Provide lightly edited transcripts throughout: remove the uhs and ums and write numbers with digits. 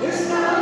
Está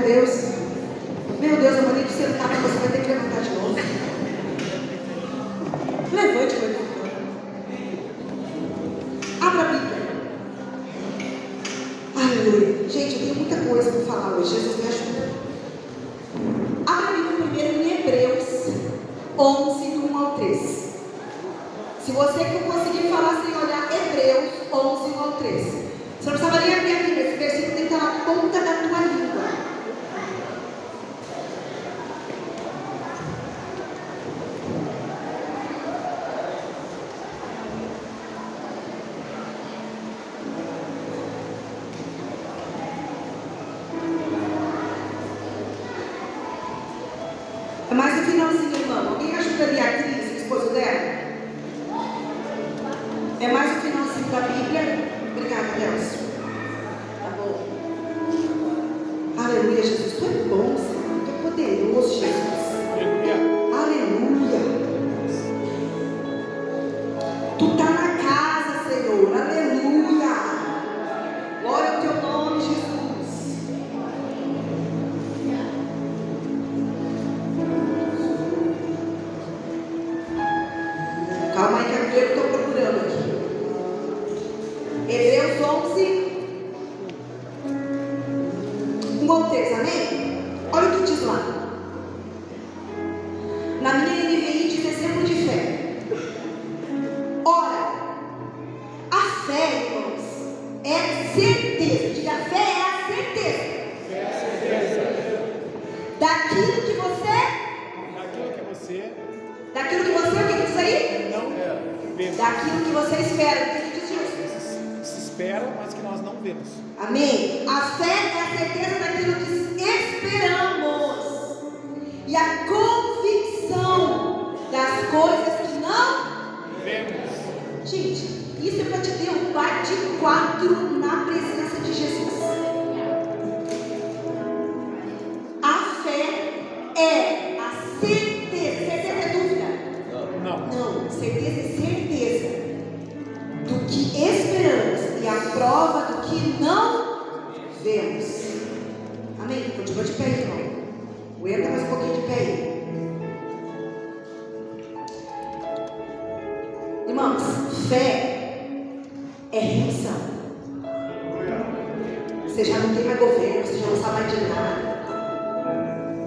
Meu Deus, eu mandei te sentar, mas você vai ter que levantar de novo. Levante, meu irmão. Abra a Bíblia. Aleluia. Gente, eu tenho muita coisa para falar hoje. Jesus me ajuda. Abra a Bíblia primeiro em Hebreus 11, do 1 ao 3. Se você não conseguir falar sem olhar Hebreus 11, 1 ao 3. Você não precisava nem abrir a Bíblia. Esse versículo tem que estar na ponta da tua língua. É mais no finalzinho, irmão. Alguém ajuda ali a Cris, o esposo dela? É mais no finalzinho da Bíblia. Obrigada, Deus. Tá bom. Aleluia, Jesus. Tu é bom, Senhor. Tu é poderoso, Jesus. Aleluia. Tu tá na casa, Senhor. Aleluia. Glória ao teu nome, Jesus. Calma aí que eu estou procurando aqui. Hebreus 11, 1 ao 3, amém? Olha o que diz lá. Na minha NVI diz exemplo de fé. Ora, a fé, irmãos, é certeza. Diga, a fé é a certeza. Daquilo que você, o que diz aí? Não vemos. Daquilo que você espera. O que diz isso? Se espera, mas que nós não vemos. Amém? A fé é a certeza daquilo que esperamos e a convicção das coisas que não Vemos. Gente, isso é para te derrubar de 4 na presença de Jesus. A fé é a certeza. Certeza é dúvida? Não, certeza é certeza do que esperamos e a prova do que não vemos. Amém? Continua de pé, irmão. Aguenta mais um pouquinho de pé aí. Irmãos, fé é remissão. Você já não tem mais governo, você já não sabe mais de nada.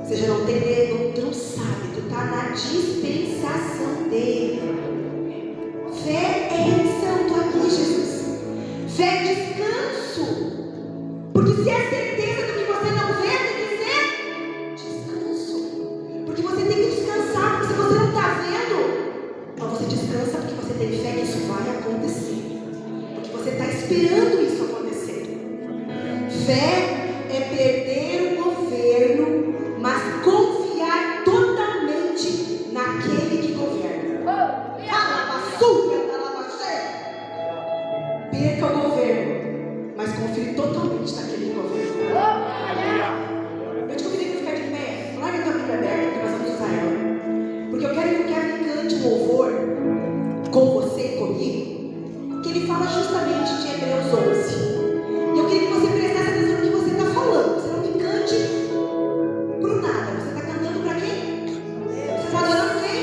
Você já não tem medo, tu não sabe, tu está na dispensação dele. Fé é remissão, estou aqui, Jesus. Fé é descanso. Porque se é certeza do que você não vê, tem que ser descanso. Porque você tem que descansar, porque se você não está vendo, então você descansa porque você tem fé que isso vai acontecer. Porque você está esperando isso acontecer. Fé é perder o governo, mas confiar totalmente naquele que governa. Perca o governo, mas confie totalmente naquele que governa. Eu te convidei para ficar de pé. Larga a tua Bíblia aberta, porque nós vamos usar ela. Porque eu quero que o Kevin cante um louvor com você e comigo, que ele fala justamente de Hebreus 11. E eu queria que você prestasse atenção no que você está falando. Você não me cante por nada. Você está cantando para quem? Você está adorando quem?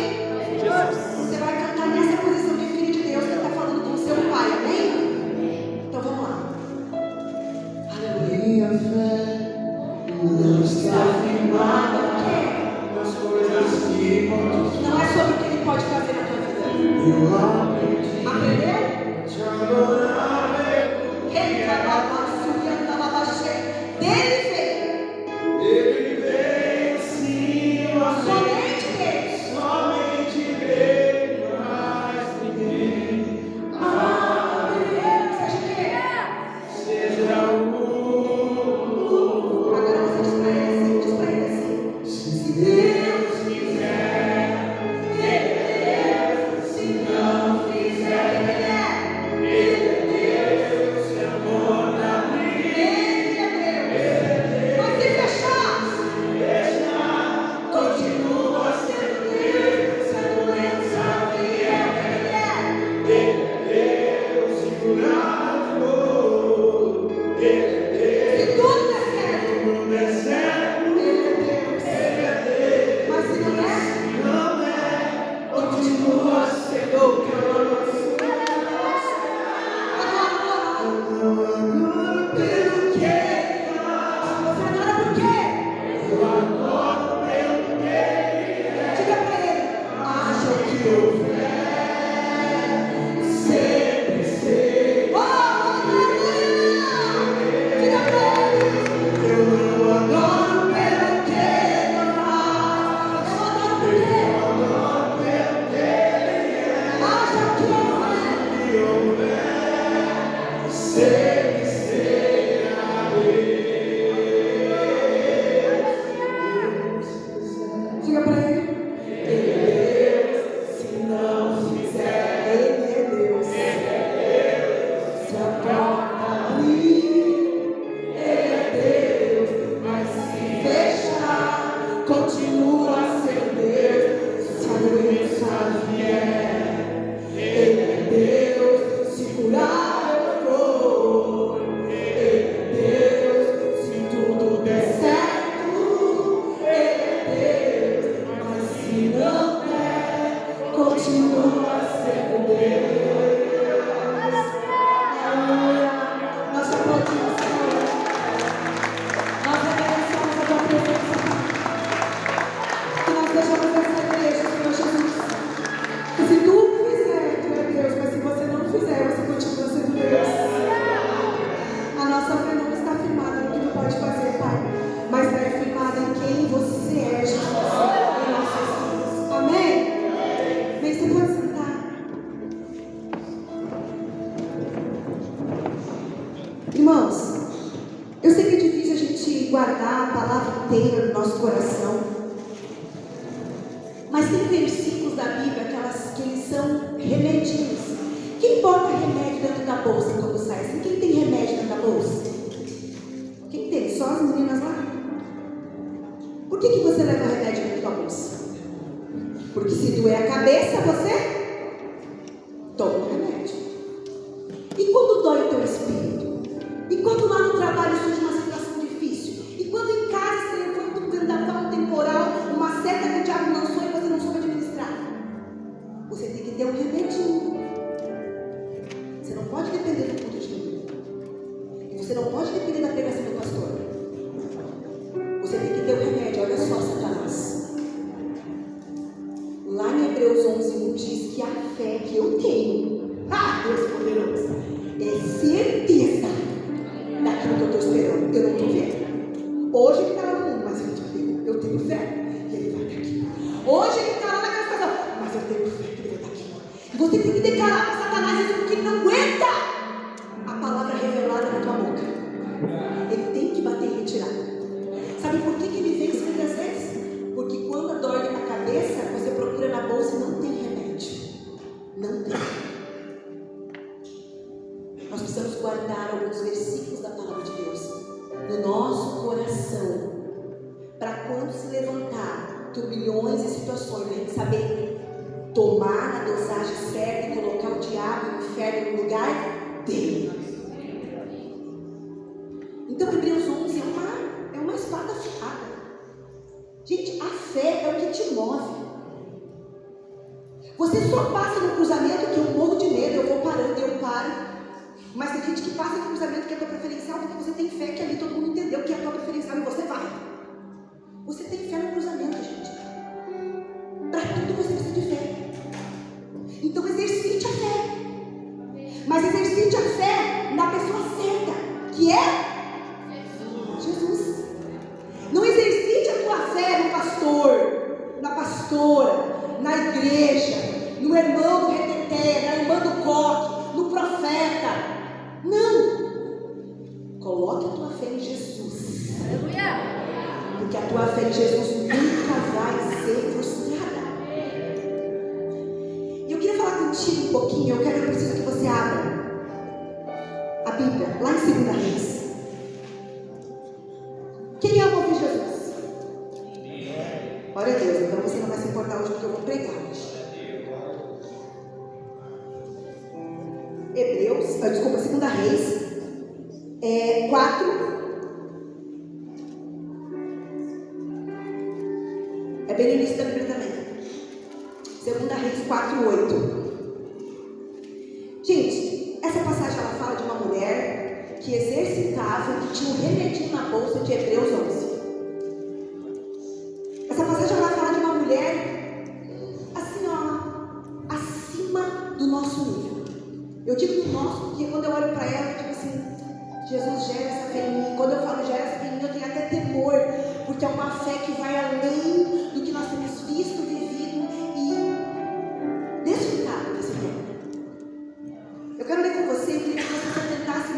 Você vai cantar nessa posição de filho de Deus que está falando com o seu pai, amém? Então vamos lá. Aleluia. Minha fé não está firmada nas coisas que podes. Não é sobre o que ele pode fazer na tua vida. Eu aprendi Aprendeu? te adorar. Quem trabalha, subindo, estava cheio. Dele veio. Ele veio sim, Somente Deus. somente Ele, mais ninguém. Seja quem? Seja o Agora você diz para ele assim. se Deus quiser, se não fizer, Ele é Deus, se amor na Ele é Deus. Mas se fechar, continua sendo Deus, sendo doença fiel. Ele é Deus, segurado. Ele é se Deus, tudo der certo, tudo é certo. Diga para ele. Se não fizer, ele é Deus. Se a porta abrir, ele é Deus. Mas se fechar, continua a ser Deus. Se a doença vier, ele é Deus. Se curar, eu vou. Ele é Deus. Se tudo der certo, ele é Deus. Mas se não der, continua sendo Deus. Aleluia. Nós te aplaudimos, Senhor. Nós agradecemos a tua presença, Pai. Que nós deixamos essa igreja, Senhor Jesus. Que se tu fizer, tu é Deus. Mas se você não fizer, você continua sendo Deus. A nossa fé não está firmada no que tu pode fazer, Pai. Mas está firmada em quem você é, Jesus. Em nossas vidas. Amém? Bem, você pode sentar. Irmãos, eu sei que é difícil a gente guardar a palavra inteira no nosso coração. Mas tem versículos da Bíblia que eles são remedinhos. Quem bota remédio dentro da bolsa quando sai? Assim, quem tem remédio dentro da bolsa? Quem tem? Só as meninas lá? Por que você leva remédio dentro da bolsa? Porque se doer a cabeça, você toma o remédio. E quando dói o teu espírito? E quando lá no trabalho surge uma situação difícil? E quando em casa se levanta um vendaval, um temporal, uma seta que o diabo lançou e você não soube administrar? Você tem que ter um remedinho. Você não pode depender do culto de domingo. E você não pode depender da pregação do pastor. Você tem que ter um remédio. Olha só, Satanás. Lá em Hebreus 11:1 diz que a fé que eu tenho, Deus poderoso, é certeza daquilo que eu estou esperando. Eu não estou vendo. Hoje ele está lá no mundo, mas ele já pegou. Eu tenho fé que ele vai estar aqui. Hoje ele está lá naquela situação, mas eu tenho fé que ele vai estar aqui. E você tem que declarar para Satanás isso porque ele não aguenta a palavra revelada na tua boca. Ele tem que bater em retirada. Sabe por que ele vence muitas vezes? Porque quando dói a cabeça, você procura na bolsa e não tem remédio. Não tem. Nós precisamos guardar alguns versículos da palavra de Deus no nosso coração, para quando se levantar turbilhões e situações, a gente saber tomar a dosagem certa e colocar o diabo e o inferno no lugar dele. Então Hebreus 11 é uma espada afiada. Gente, a fé é o que te move. Você só passa no cruzamento que eu morro de medo, eu vou parando, eu paro. Mas tem gente que passa no cruzamento que é a tua preferencial porque você tem fé que ali todo mundo entendeu que é a tua preferencial e você vai. Você tem fé no cruzamento, gente. Para tudo você precisa de fé. Então exercite a fé. Mas exercite a fé na pessoa certa, que é Jesus. Não exercite a tua fé no pastor, na pastora, na igreja, no irmão do reteté, na irmã do coque, no profeta. Não. Coloque a tua fé em Jesus. Porque a tua fé em Jesus nunca vai ser frustrada. E eu queria falar contigo um pouquinho. Eu preciso que você abra a Bíblia, lá em 2 Reis. Quem ama ouvir Jesus? Glória a Deus. Então você não vai se importar hoje porque eu vou pregar hoje. Hebreus, 2 Reis 4. É bem no início da Bíblia também. 2 Reis 4:8. Gente, essa passagem ela fala de uma mulher que exercitava, que tinha um remedinho na bolsa de Hebreus 11. Essa passagem ela fala de uma mulher assim, ó, acima do nosso nível. Eu digo do nosso porque quando eu olho para ela, eu digo assim, Jesus, gera essa fé em mim. Quando eu falo gera essa fé em mim, eu tenho até temor, porque é uma fé que vai além do que nós temos visto, vivido e desfrutado nesse tempo. Eu quero ler com você, eu queria que você se atentasse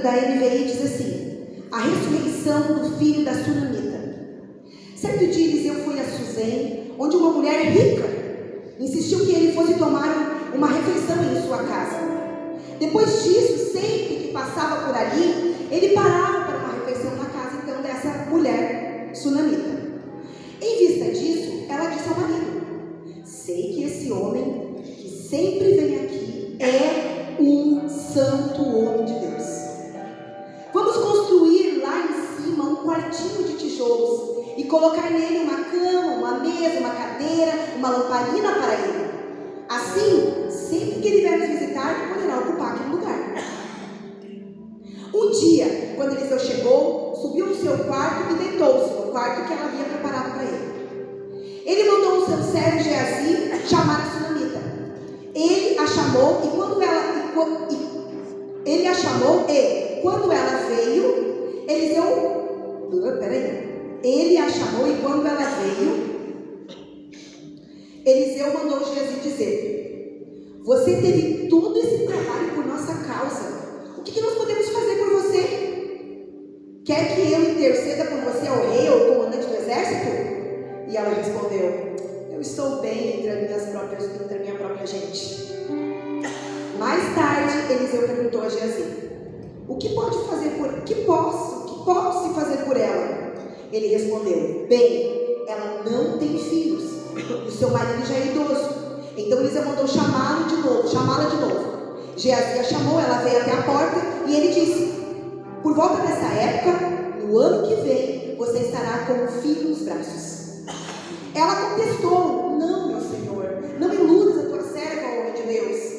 da NVI diz assim: a ressurreição do filho da Sunamita. Certo dia Eliseu foi a Suzém, onde uma mulher rica insistiu que ele fosse tomar uma refeição em sua casa. Depois disso, sempre que passava por ali, ele parava para uma refeição na casa então dessa mulher sunamita. Em vista disso, ela disse ao marido: sei que esse homem que sempre vem aqui é um santo homem de Deus. Vamos construir lá em cima um quartinho de tijolos e colocar nele uma cama, uma mesa, uma cadeira, uma lamparina para ele. Assim, sempre que ele vier nos visitar, poderá ocupar aquele lugar. Um dia, quando Eliseu chegou, subiu no seu quarto e deitou-se no quarto que ela havia preparado para ele. Ele mandou o seu servo Geazi chamar a sunamita. Ele a chamou e quando ela veio, Eliseu mandou Geazi dizer: você teve todo esse trabalho por nossa causa. O que nós podemos fazer por você? Quer que eu interceda por você ao rei ou ao comandante do exército? E ela respondeu: eu estou bem entre a minha própria gente. Mais tarde, Eliseu perguntou a Geazi: o que posso se fazer por ela? Ele respondeu: bem, ela não tem filhos, o seu marido já é idoso. Então Eliseu mandou chamá-la de novo. Geazi a chamou, ela veio até a porta e ele disse: por volta dessa época, no ano que vem, você estará com um filho nos braços. Ela contestou: não, meu senhor, não iludas a tua serva, homem de Deus.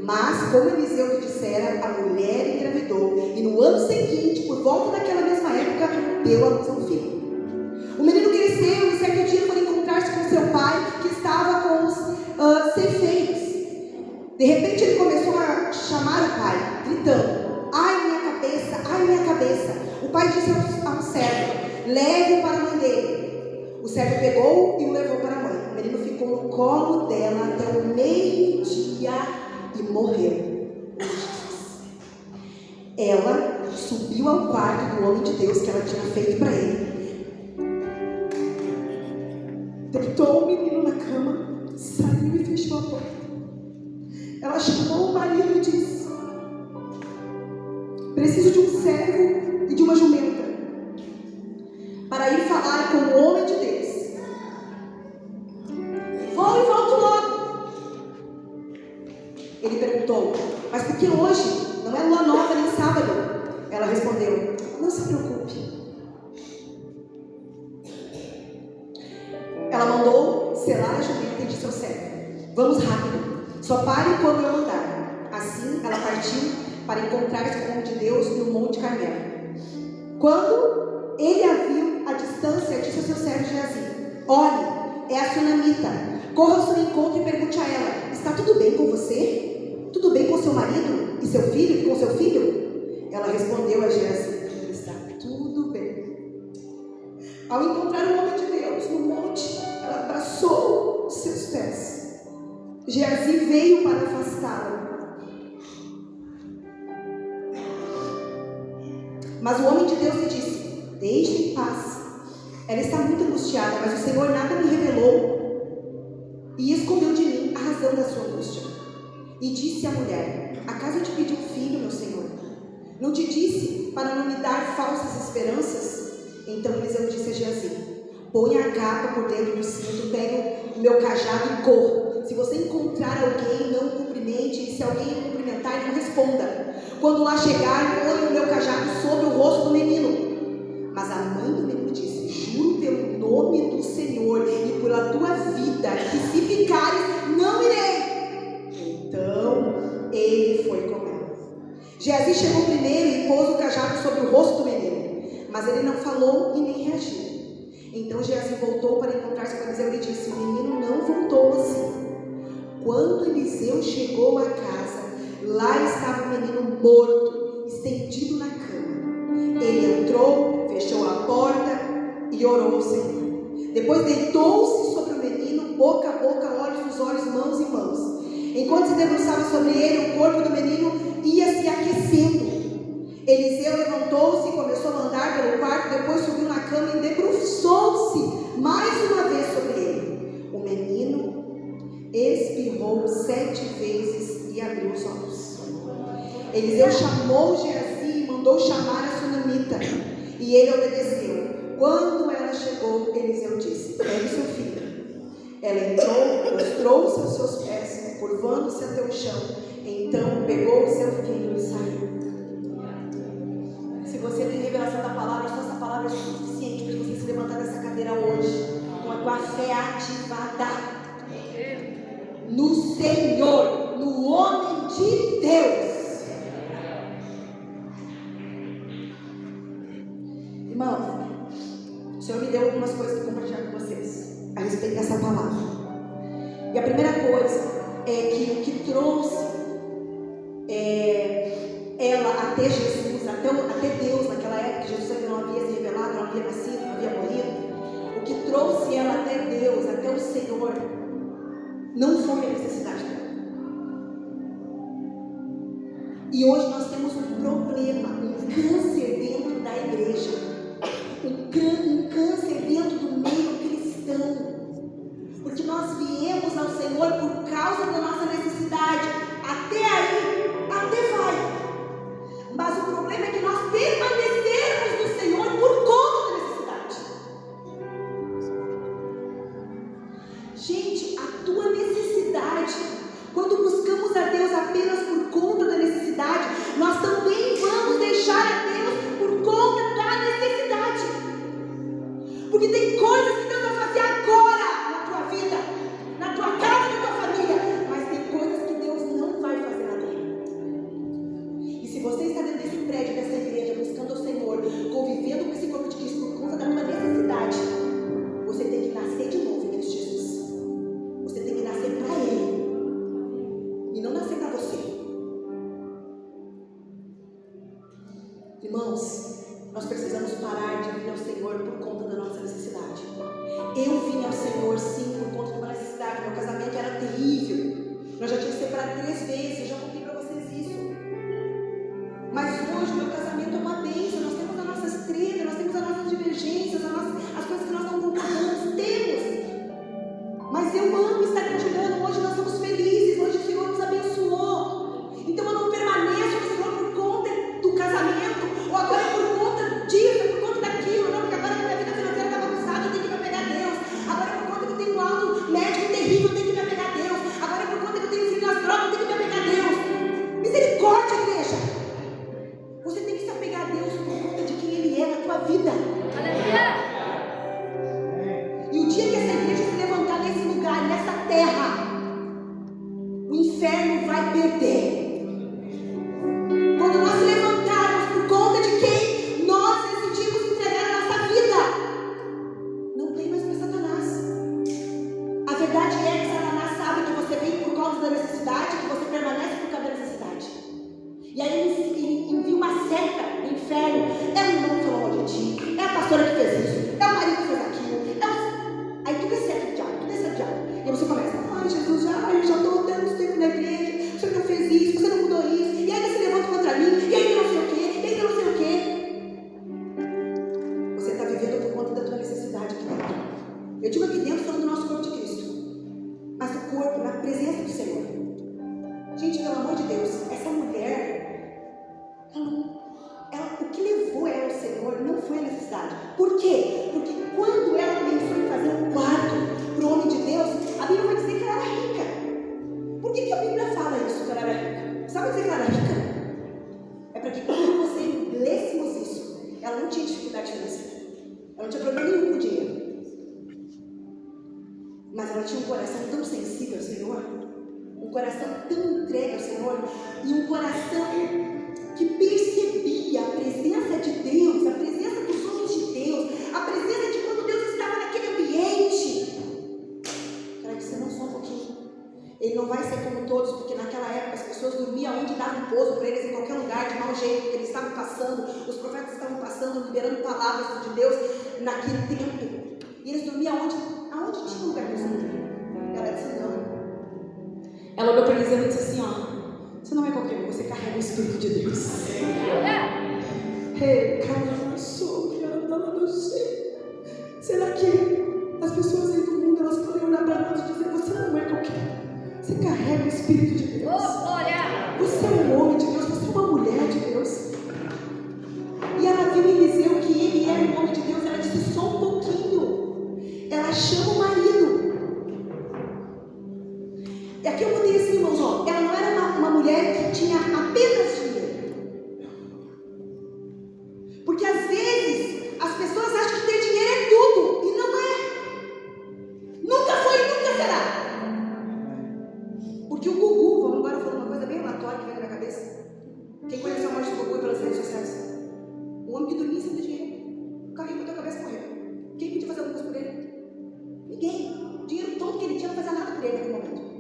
Mas, como Eliseu lhe dissera, a mulher engravidou e no ano seguinte, por volta daquela mesma época, deu à luz a um filho. O menino cresceu e certo dia foi encontrar-se com seu pai, que estava com os ceifeiros. De repente ele começou a chamar o pai, gritando: ai minha cabeça. O pai disse a um servo: leve-o para a mãe dele. O servo pegou e o levou para a mãe. O menino ficou no colo dela até o meio-dia e morreu. Ela subiu ao quarto do homem de Deus que ela tinha feito para ele, deitou o menino na cama, saiu e fechou a porta. Ela chamou o marido e disse: preciso de um servo e de uma jumenta para ir falar com o homem de Deus. Vou e volto logo. Ele perguntou: mas por que hoje? Não é lua nova nem sábado. Ela respondeu: não se preocupe. Ela mandou selar a jumenta e disse ao servo: vamos rápido, só pare quando eu mandar. Assim ela partiu para encontrar-se com o homem de Deus no Monte Carmelo. Quando ele a viu à distância, disse ao seu servo Geazi: olhe, é a sunamita. Corra ao seu encontro e pergunte a ela: está tudo bem com você? Tudo bem com seu marido e seu filho e com seu filho? Ela respondeu a Geazi: está tudo bem. Ao encontrar o homem de Deus no monte, ela abraçou os seus pés. Geazi veio para afastá-la, mas o homem de Deus lhe disse: deixe em paz. Ela está muito angustiada, mas o Senhor nada me revelou e escondeu de mim a razão da sua angústia. E disse à mulher: acaso eu te pedi um filho, meu Senhor? Não te disse para não me dar falsas esperanças? Então Eliseu disse a Geazi: ponha a capa por dentro do cinto, pegue o meu cajado e corra. Se você encontrar alguém, não o cumprimente, e se alguém o cumprimentar, não responda. Quando lá chegar, ponha o meu cajado sobre o rosto do menino. Mas a mãe do menino disse: juro pelo nome do Senhor e pela tua vida, que se ficares, não irei. Então ele foi com ela. Geazi chegou primeiro e pôs o cajado sobre o rosto do menino, mas ele não falou e nem reagiu. Então Geazi voltou para encontrar-se com Eliseu e disse: o menino não voltou assim. Quando Eliseu chegou à casa, lá estava o menino morto, estendido na cama. Ele entrou, fechou a porta e orou ao Senhor. Depois deitou-se sobre o menino, boca a boca, olhos nos olhos, mãos em mãos. Enquanto se debruçava sobre ele, o corpo do menino ia se aquecendo. Eliseu levantou-se e começou a andar pelo quarto, depois subiu na cama e debruçou-se mais uma vez sobre ele. O menino espirrou 7 vezes e abriu os olhos. Eliseu chamou Geazi e mandou chamar a sunamita, e ele obedeceu. Quando ela chegou, Eliseu disse: pegue seu filho. Ela entrou, prostrou-se aos seus pés, curvando-se até o chão. Então pegou o seu filho e saiu. Se você tem revelação da palavra, só essa palavra é suficiente para você se levantar dessa cadeira hoje, com a tua fé ativada no Senhor, no homem de Deus. Irmão, o Senhor me deu algumas coisas para compartilhar com vocês a respeito dessa palavra. E a primeira coisa é que o que trouxe ela até Jesus, até Deus naquela época, Jesus ainda não havia se revelado, não havia nascido, não havia morrido. O que trouxe ela até Deus, até o Senhor, não foi a necessidade dela. E hoje nós temos um problema, um câncer dentro da igreja, um câncer dentro do meio cristão, porque nós viemos ao Senhor por causa da nossa necessidade. Até aí, até vai. Mas o problema é que nós permanecermos no Senhor por conta da necessidade. Gente, a tua necessidade, quando buscamos a Deus apenas por conta da necessidade, nós também vamos deixar a Deus por conta da necessidade. Porque tem coisas que Deus vai fazer agora na tua vida, na tua casa, na tua família, mas tem coisas que Deus não vai fazer agora. E se você está dentro desse prédio, dessa igreja, buscando o Senhor, convivendo com esse corpo de Cristo por conta da tua necessidade, você tem que nascer de novo em Cristo Jesus. Você tem que nascer para Ele e não nascer para você. Irmãos, nós precisamos parar de vir ao Senhor por conta da nossa necessidade. Eu vim ao Senhor sim por conta de uma necessidade. Meu casamento era terrível. Nós já tínhamos separado 3 vezes. Eu já contei para vocês isso. Mas hoje o meu casamento é uma bênção. Nós temos as nossas tretas, nós temos as nossas divergências, as coisas que nós não concordamos. Temos. Mas eu amo estar continuando. Hoje nós somos felizes. Hoje o Senhor nos abençoou. Então eu não permaneço no Senhor por conta do casamento, ou agora por conta disso, por conta daquilo. Não, porque agora minha vida financeira está bagunçada, eu tenho que me apegar a Deus. Agora por conta que eu tenho um laudo médico terrível, eu tenho que me apegar a Deus. Agora por conta que eu tenho filho nas drogas, eu tenho que me apegar a Deus. Misericórdia, igreja. Você tem que se apegar a Deus por conta de quem Ele é na tua vida. E o dia que essa igreja se levantar nesse lugar, nessa terra, o inferno vai perder. Quando nós se levantarmos por conta de quem nós decidimos entregar a nossa vida, não tem mais para Satanás. A verdade é que Satanás sabe que você vem por causa da necessidade, que você permanece por causa da necessidade. E aí ele envia uma seta no inferno. É o irmão que falou mal de ti, é a pastora que fez isso, é o marido que fez aquilo, aí tudo é seta do diabo, tudo é seta do diabo. E aí você começa: ai Jesus, eu já estou tanto tempo na igreja, você não fez isso, você não mudou isso, e aí você levanta contra mim, e aí não sei o quê, e aí não sei o quê. Você está vivendo por conta da tua necessidade aqui dentro. Eu digo aqui dentro falando do nosso corpo de Cristo, mas o corpo na presença do Senhor. Gente, pelo amor de Deus, essa mulher, o que levou ela ao Senhor não foi a necessidade. Por quê? Porque quando ela pensou em fazer um quarto para o homem de Deus, a Bíblia vai dizer que ela era rica. Por que a Bíblia fala isso, que ela era rica? Sabe dizer que ela era rica? É para que quando você lêssemos isso, ela não tinha dificuldade financeira. Ela não tinha problema nenhum com o dinheiro. Mas ela tinha um coração tão sensível ao Senhor, um coração tão entregue ao Senhor, e um coração que percebia a presença de Deus, a presença dos homens de Deus, a presença de quando Deus estava naquele ambiente. Ela disse: não, só um pouquinho. Ele não vai ser como todos, porque naquela época as pessoas dormiam onde dava um pouso para eles, em qualquer lugar, de mau jeito, porque eles estavam passando, os profetas estavam passando, liberando palavras de Deus naquele tempo. E eles dormiam aonde tinha um lugar para eles dormir. Ela disse: não. Ela olhou para Eliseu e disse assim: ó, Você não é qualquer um, você carrega o Espírito de Deus. Será que as pessoas aí do mundo, elas podem olhar para nós e dizer, você não é qualquer um, você carrega o Espírito de Deus. Você é um homem de Deus, você é uma mulher de Deus. E ela viu em Eliseu que ele era um homem de Deus, ela disse, só um pouquinho. Ela chama o marido. E aqui eu botei assim, irmãos, ó, ela não era uma mulher que tinha apenas dinheiro. Porque às vezes as pessoas acham que ter dinheiro é tudo, e não é. Nunca foi e nunca será. Porque o Gugu, vamos agora falar uma coisa bem aleatória que vem na minha cabeça. Quem conheceu a morte do Gugu pelas redes sociais? O homem que dormia sem ter dinheiro. O carrinho bateu a cabeça e morreu. Quem podia fazer alguma coisa por ele? Ninguém. O dinheiro todo que ele tinha não fazia nada por ele naquele momento.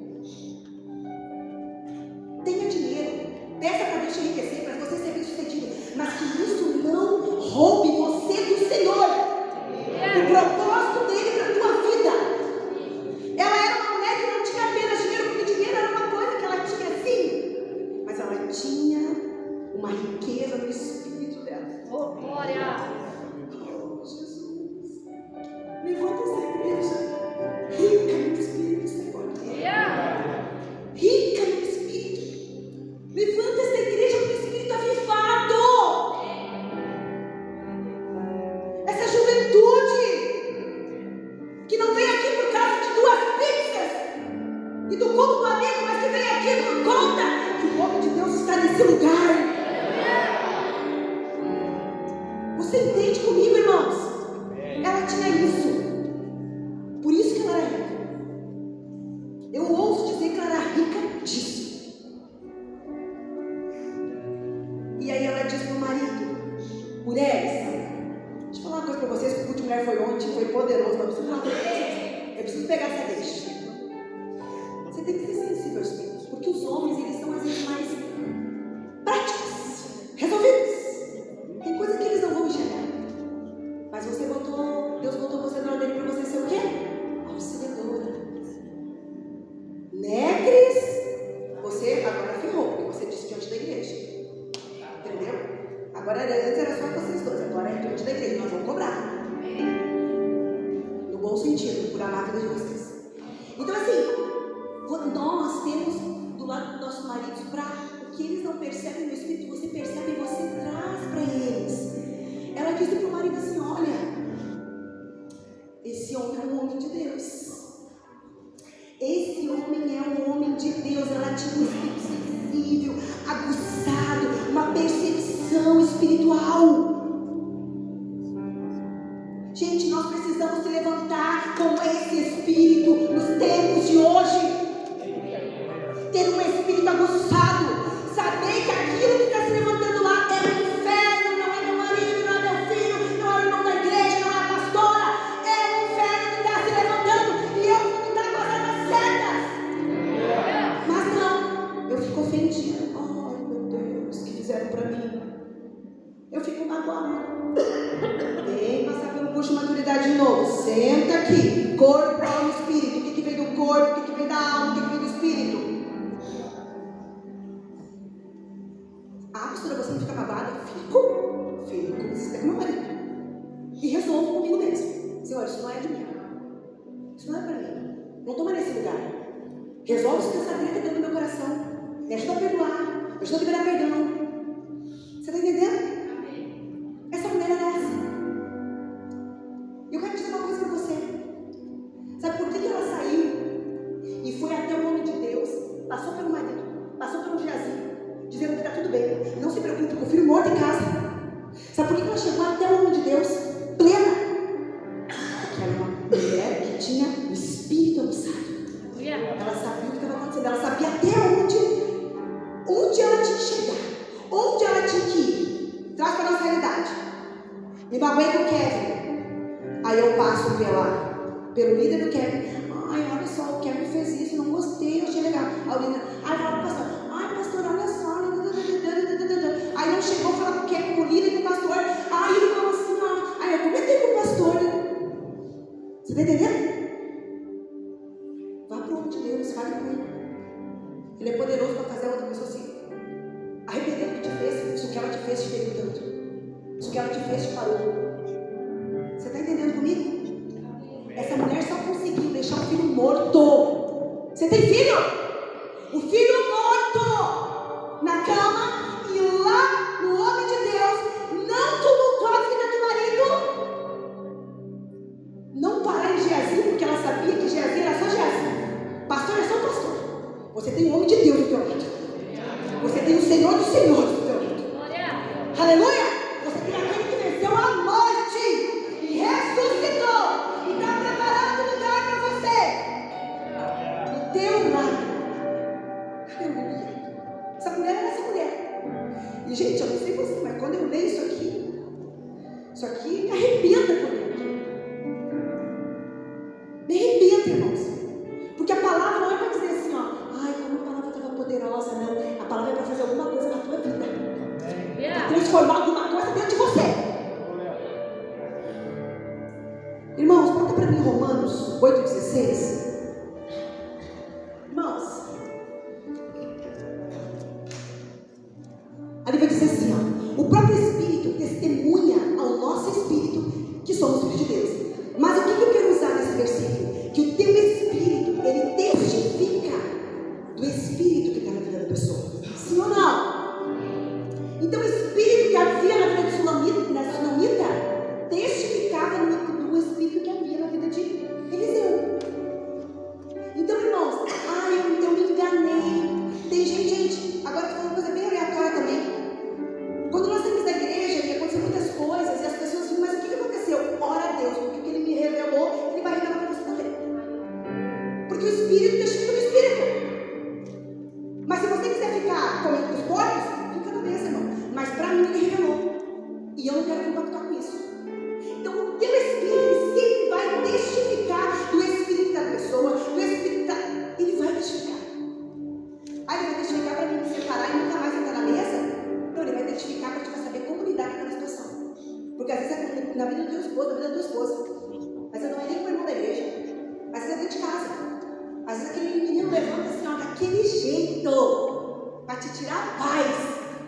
Tenha dinheiro, peça para Deus te enriquecer, para você ser bem sucedido, mas que isso não roube você do Senhor, o propósito dele para a tua vida. Ela era uma mulher que não tinha apenas dinheiro, porque dinheiro era uma coisa que ela tinha sim, mas ela tinha uma riqueza no espírito dela. Oh, glória! Oh, Jesus, levanta essa igreja rica no espírito, Senhor. Rica no espírito. Levanta essa igreja com o espírito avivado. Essa juventude que não vem aqui por causa de 2 pizzas e do culto do amigo, mas que vem aqui por conta que o nome de Deus está nesse lugar. Você entende comigo, irmãos? Ela tinha isso. Por isso que ela era rica. Eu ouso dizer que ela era rica disso. E aí ela diz para o marido, mulheres, deixa eu falar uma coisa para vocês, que o culto de mulher foi ontem, foi poderoso, mas eu preciso pegar essa deixa. Você tem que ser sensível aos espíritos, porque os homens, eles são às vezes mais práticos, resolvidos. Tem coisa que eles não vão enxergar. Mas você botou, Deus botou você na ordem para você ser o quê? Auxiliadora. Né, Cris? Você agora ferrou, porque você disse diante da igreja. Entendeu? Agora antes era só vocês dois, agora é diante da igreja, nós vamos cobrar. No bom sentido, por amar a vida de vocês. Então assim, nós temos do lado dos nossos maridos para o que eles não percebem no espírito, você percebe e você traz para eles. Ela disse para o marido assim, olha, esse homem é um homem de Deus. Esse homem é um homem de Deus. Ela tinha um espírito sensível, aguçado, uma percepção espiritual. Gente, nós precisamos se levantar com esse espírito nos tempos de hoje. Ter um espírito aguçado. Saber que aquilo que está se levantando lá é o inferno. Não é meu marido, não é meu filho, não é o irmão da igreja, não é a pastora. É o inferno que está se levantando. E eu vou me dar com as armas certas. Mas não, eu fico ofendida. Ai, meu Deus, o que fizeram para mim? Eu fico magoada. Vem passar pelo curso de maturidade de novo. Senta aqui. Corpo, alma e espírito. O que vem do corpo? O que vem da alma? O que vem do espírito? Ah, pastora, você não fica babada? Fico. Você pega meu marido. E resolvo comigo mesmo. Senhor, isso não é de mim. Isso não é para mim. Não estou mais nesse lugar. Resolve isso que essa treta dentro do meu coração. Me ajuda a perdoar. Me ajuda a liberar perdão. Você está entendendo? Essa mulher era essa. E eu quero dizer uma coisa para você. Sabe por que ela saiu e foi até o nome de Deus? Passou pelo marido, passou pelo Geazi, dizendo que está tudo bem. Não se preocupe, com o filho morto em casa. Sabe por que ela chegou até o nome de Deus? Plena. Porque era uma mulher que tinha o espírito aguçado. Ela sabia o que estava acontecendo. Ela sabia até onde ela tinha que chegar. Onde ela tinha que ir. Traz para a nossa realidade. Me magoei com o Kevin. Aí eu passo pelo líder do Kevin. Ai, olha só, o Kevin fez isso, não gostei, eu achei legal. Aí o líder, ai, fala pro pastor. Ai, pastor, olha só. Aí não chegou a falar com o Kevin, com o líder, com o pastor. Aí ele falou assim, ó. Aí eu comentei com o pastor. Você está entendendo? Vá para o nome de Deus, fale com ele. Ele é poderoso para fazer a outra pessoa assim. arrepender do que te fez, se o que ela te fez te feriu tanto. Se o que ela te fez te parou. Você está entendendo comigo? Essa mulher só conseguiu deixar o filho morto. Você tem filho? O filho morto na cama, e lá no homem de Deus não tumultuou a vida do marido. Não parar em Geazi, porque ela sabia que Geazi era só Geazi. Pastor é só pastor. Você tem um homem de Deus do teu lado. Você tem o Senhor dos Senhores do teu lado. Aleluia! Você tem aquele que venceu a morte e ressuscitou e está preparando o lugar para você. Do teu lado. Aleluia! Essa mulher era essa mulher. E gente, eu não sei você, mas quando eu leio isso aqui me arrebenta por dentro. Me arrebenta, irmãos. Porque a palavra não é para dizer assim, ó, ai, como a palavra estava poderosa, não. A palavra é para fazer alguma coisa na tua vida. Para transformar alguma coisa dentro de você. Irmãos, conta para mim Romanos 8,16. Irmãos, ali vai dizer assim, ó, o próprio Espírito testemunha ao nosso Espírito que somos filhos de Deus. Mas o que eu quero usar nesse versículo? Que o teu Espírito, ele testifica do Espírito que está na vida da pessoa. Sim ou não? Então o Espírito que havia na vida de Sunamita testificava do Espírito que havia na vida de Eliseu. Então, irmãos, eu me enganei. Tem gente, agora estou falando uma coisa bem aleatória também. Quando nós saímos da igreja, e aconteceu muitas coisas, e as pessoas dizem, mas o que aconteceu? Ora a Deus, porque o que ele me revelou, ele vai revelar para você também. Porque o Espírito testifica do Espírito. Mas se você quiser ficar comendo os corpos, fica na mesa, irmão. Mas para mim ele revelou. E eu não quero compactuar com isso. Então o teu Espírito, ele sempre vai testificar do Espírito da pessoa, do Espírito da... Ele vai testificar. Ele vai testificar para mim me separar e nunca mais entrar na mesa? Não, ele vai testificar para te saber como lidar com aquela situação. Porque às vezes é na vida do teu esposo, na vida da tua esposa. Às vezes não é nem com o irmão da igreja. Às vezes é dentro de casa. Às vezes aquele menino levanta assim, ó, daquele jeito, para te tirar a paz.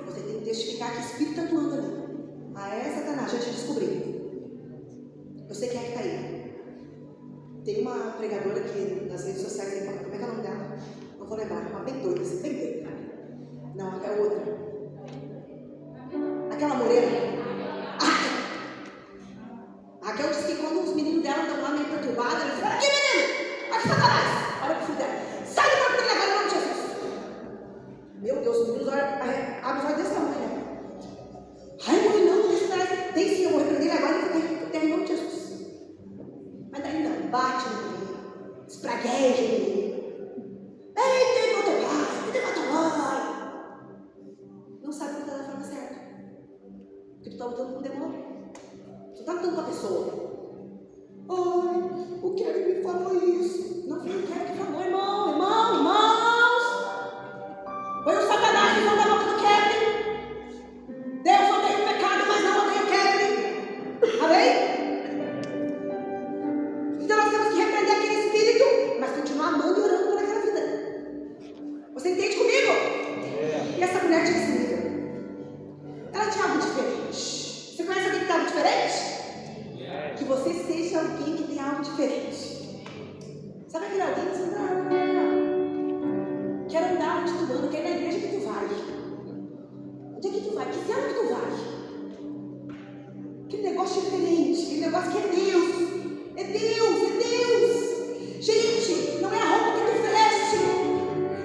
Você tem que testificar que o Espírito está atuando ali. Satanás, já te descobri. Eu sei quem é que está aí. Tem uma pregadora aqui nas redes sociais, como é que é o nome dela? Não vou lembrar, uma bem doida, assim, bem doida. Não, é outra. Aquela morena. A Raquel disse que quando os meninos dela estão lá meio perturbados, ela diz, olha aqui, menino! Aqui, Satanás! Olha pro filho dela. Sai do corpo dele agora, em nome de Jesus! Meu Deus, os meninos abrem os olhos desse tamanho, né? Ai, mãe, não, tem sim, eu vou repreender ele agora e vou ter em nome de Jesus. Mas daí não, bate no menino, espragueja o menino. Ei, tem outro pai, tem outro mãe. Não sabe o que está da forma certa. Porque tu está lutando com o demônio. Tu está lutando com a pessoa. Ai, o Kevin me falou isso. Não foi o Kevin que falou, irmãos. Foi o Satanás que não dá boca do Kevin. Deus odeia o pecado, mas não odeia o Kevin. Amém? Então nós temos que repreender aquele espírito, mas continuar amando e orando por aquela vida. Você entende comigo? E essa mulher tinha esse nível. Ela tinha algo diferente. Você conhece alguém que tem algo diferente? Que você seja alguém que tem algo diferente. Sabe aquele alguém que diz, não. Quero andar onde tu anda, quero ir na igreja que tu vai. Onde é que tu vai? Que céu que tu vai? Que negócio diferente, que negócio que é Deus. É Deus, é Deus. Gente, não é a roupa que tu veste,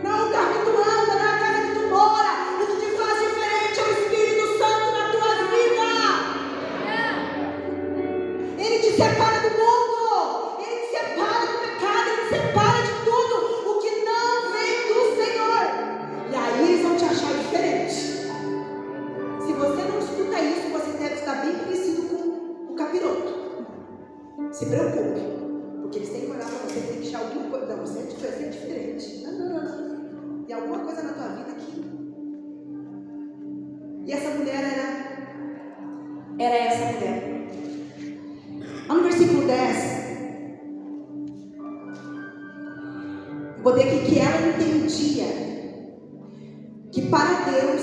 não é o carro que tu anda, não é a casa que tu mora. O que te faz diferente é o Espírito Santo na tua vida. Ele te separa do mundo, ele te separa do pecado, ele te separa de tudo o que não vem do Senhor. E aí eles vão te achar diferente. Se você não escuta isso, você deve estar bem parecido com o capiroto. Se preocupe, porque eles têm que olhar para você e tem que achar alguma coisa. Não, você é diferente. Não. Tem alguma coisa na tua vida que... E essa mulher era essa mulher. Lá no versículo 10, eu botei aqui que ela entendia que para Deus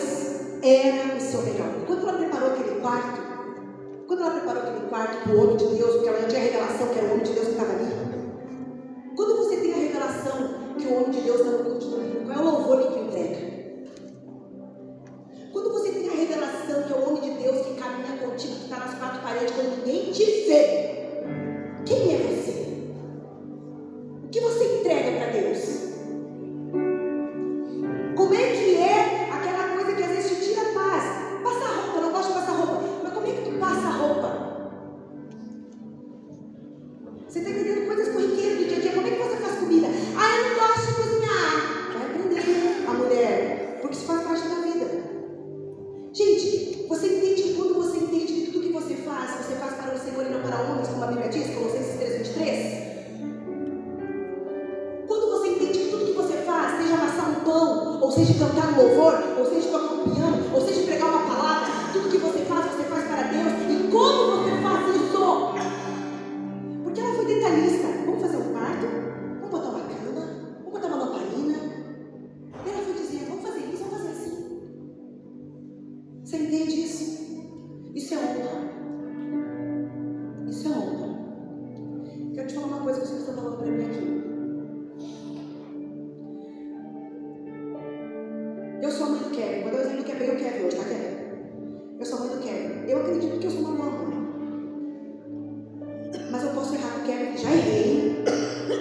era o seu melhor. E quando ela preparou aquele quarto para o homem de Deus, porque ela já tinha a revelação que era o homem de Deus que estava ali. Quando você tem a revelação que o homem de Deus está no culto de domingo, qual é o louvor que tu entrega? Quando você tem a revelação que é o homem de Deus que caminha contigo, que está nas quatro paredes, quando ninguém te vê, quem é você? O que você entrega para Deus? Como é que é aquela coisa que às vezes te tira a paz? Passa a roupa, não gosto de passar roupa. Mas como é que tu passa a roupa? Você está entendendo coisas corriqueiras do dia a dia? Como é que você faz comida? Ah, eu não gosto de cozinhar. Vai aprender, a mulher, porque isso faz parte da vida. Gente, você entende que quando você entende que tudo que você faz para o Senhor e não para homens, como a Bíblia diz, Colossenses 3:23? Quando você entende que tudo que você faz, seja amassar um pão, ou seja cantar um louvor, ou seja tocar um piano, ou seja pregar uma palavra, tudo que você faz para Deus. E como você faz isso? Porque ela foi detalhista. Vamos fazer um quarto? Vamos botar uma cama? Vamos botar uma lamparina? E ela foi dizendo, vamos fazer isso, vamos fazer assim. Você entende isso? Isso é honra. Isso é honra. Quero te falar uma coisa que você está falando para mim aqui. Eu sou a mãe do Kevin. Quando eu exemplo que é bem o Kevin hoje, tá, Kevin? Eu sou a mãe do Kevin. Eu acredito que eu sou uma boa mãe. Mas eu posso errar com o Kevin, já errei.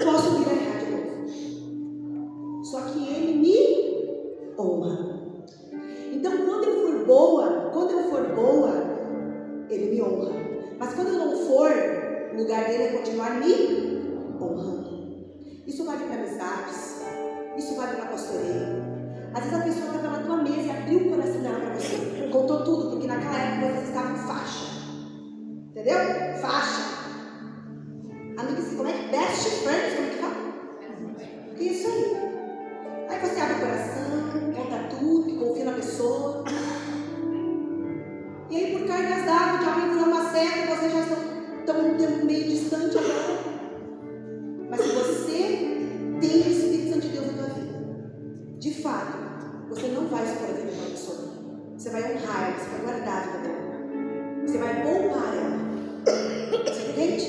Posso vir a errar de novo. Só que ele me honra. Então, quando eu for boa, ele me honra. Mas quando eu não for, o lugar dele é continuar me honrando. Isso vale para amizades. Isso vale para pastoreio. Às vezes a pessoa estava na tua mesa e abriu o coração dela para você. Contou tudo, porque naquela época vocês estavam em faixa. Entendeu? Faixa. Amigas, como é que? Best friends, como é que fala? Isso aí. Aí você abre o coração, conta tudo, confia na pessoa. E aí por cargas d'água, de alguém falando uma seta, vocês já estão um tempo meio distante agora. Mas se você tem o Espírito Santo de Deus na tua vida, de fato, você não vai expor a vida de uma pessoa. Você vai honrar ela, você vai guardar a vida dela. Você vai poupar ela. Você entende?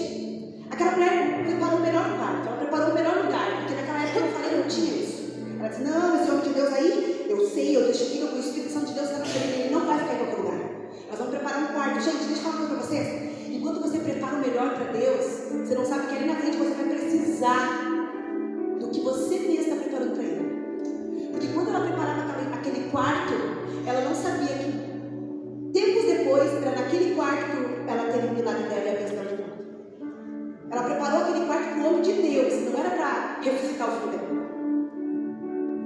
Aquela mulher preparou o melhor quarto, ela preparou o melhor lugar, porque naquela época eu falei, não tinha isso. Ela disse, não, esse homem de Deus aí, eu sei, eu testifico que o Espírito Santo de Deus está na frente dele, ele não vai ficar em qualquer lugar. Nós vamos preparar um quarto. Gente, deixa eu falar uma coisa para vocês. Enquanto você prepara o melhor para Deus, você não sabe que ali na frente você vai precisar do que você mesmo está preparando para Ele. Porque quando ela preparava aquele quarto, ela não sabia que tempos depois, era naquele quarto, ela teria um milagre dela e a bênção dela de volta. Ela preparou aquele quarto para o homem de Deus, não era para ressuscitar o filho dela.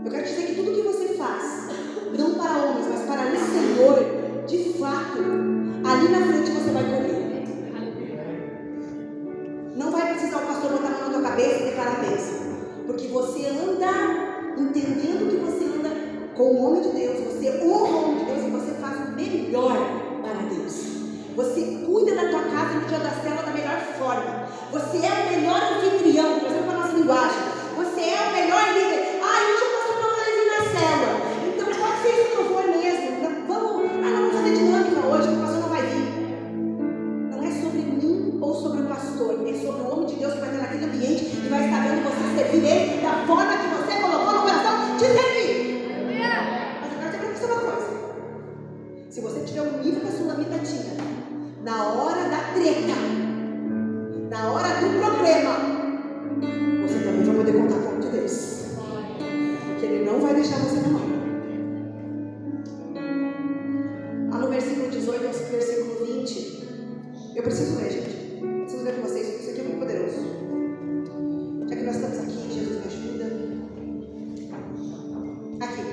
Eu quero dizer que tudo que você faz, não para homens, mas para o Senhor, de fato, ali na frente você vai colher. Não vai precisar o pastor botar a mão na tua cabeça e declarar a bênção. Porque você anda entendendo que você anda com o homem de Deus, você honra o homem de Deus e você faz o melhor para Deus. Você cuida da tua casa no dia da célula da melhor forma. Você é o melhor anfitrião, trazendo para a nossa linguagem. Você é o melhor líder. Hoje o pastor não vai vir na célula. Então pode ser isso que eu vou mesmo. Não vamos fazer dinâmica hoje, que o pastor não vai vir. Não é sobre mim ou sobre o pastor, é sobre o homem de Deus que vai estar naquele ambiente e vai estar vendo você servir ele da forma que você colocou no coração de servir. Mas eu quero dizer para você uma coisa. Se você tiver um nível que a Sulamita tinha, na hora da treta, na hora do problema, você também vai poder contar com o homem de Deus. Porque ele não vai deixar você na mão. No versículo 18 ao versículo 20, eu preciso ler, gente. Preciso ler com vocês, porque isso aqui é muito poderoso. Já que nós estamos aqui, Jesus me ajuda. Aqui.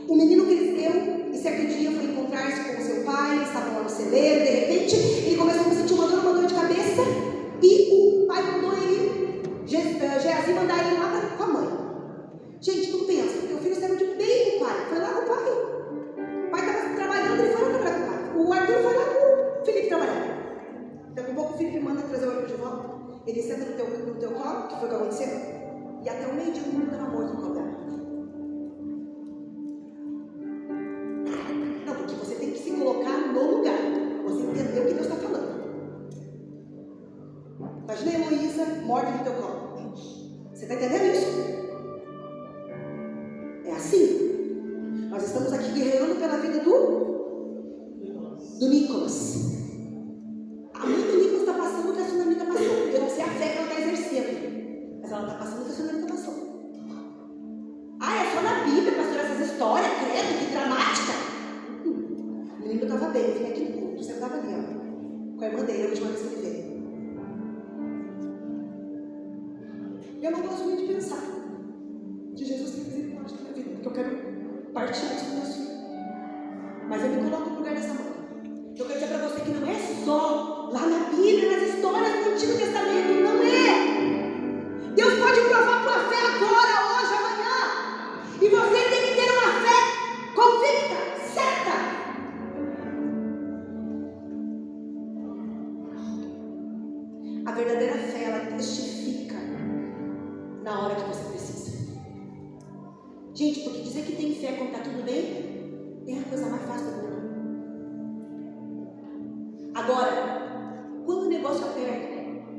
O menino cresceu e certo dia foi encontrar-se com o seu pai, estavam lá no celeiro, de repente ele começou a sentir uma dor de cabeça e o pai mandou ele, Geazi, mandar ele lá com a mãe. Gente, tu pensa, porque o filho saiu de bem do pai, foi lá com o pai. O pai estava trabalhando, ele foi lá trabalhar com o pai. O Arthur foi lá com o Felipe trabalhar. Daqui a pouco o Felipe manda trazer o Arthur de volta. Ele senta no teu colo, que foi o que aconteceu. E até o meio-dia o menino estava morto no colo dela. morta no teu colo. Você está entendendo isso? É assim. Nós estamos aqui guerreando pela vida do Nicolas. A mãe do Nicolas está passando o que a tsunami está passando. Eu não sei a fé que ela está exercendo, mas ela está passando o que a tsunami está passando. Ah, é só na Bíblia, pastor, essas histórias, credo, que dramática. O menino estava bem, vinha aqui no culto, você estava ali, ó, com a irmã dele, a última vez que ele veio. Eu não gosto muito de pensar que Jesus tem misericórdia da minha vida, porque eu quero partir disso com isso. Mas eu me coloco no lugar dessa mãe. Eu quero dizer para você que não é só lá na Bíblia, nas histórias do Antigo Testamento, não é. Deus pode provar tua fé agora, hoje, amanhã. E você tem que ter uma fé convicta, certa. A verdadeira fé, ela testifica na hora que você precisa. Gente, porque dizer que tem fé quando está tudo bem é a coisa mais fácil do mundo. Agora, quando o negócio aperta,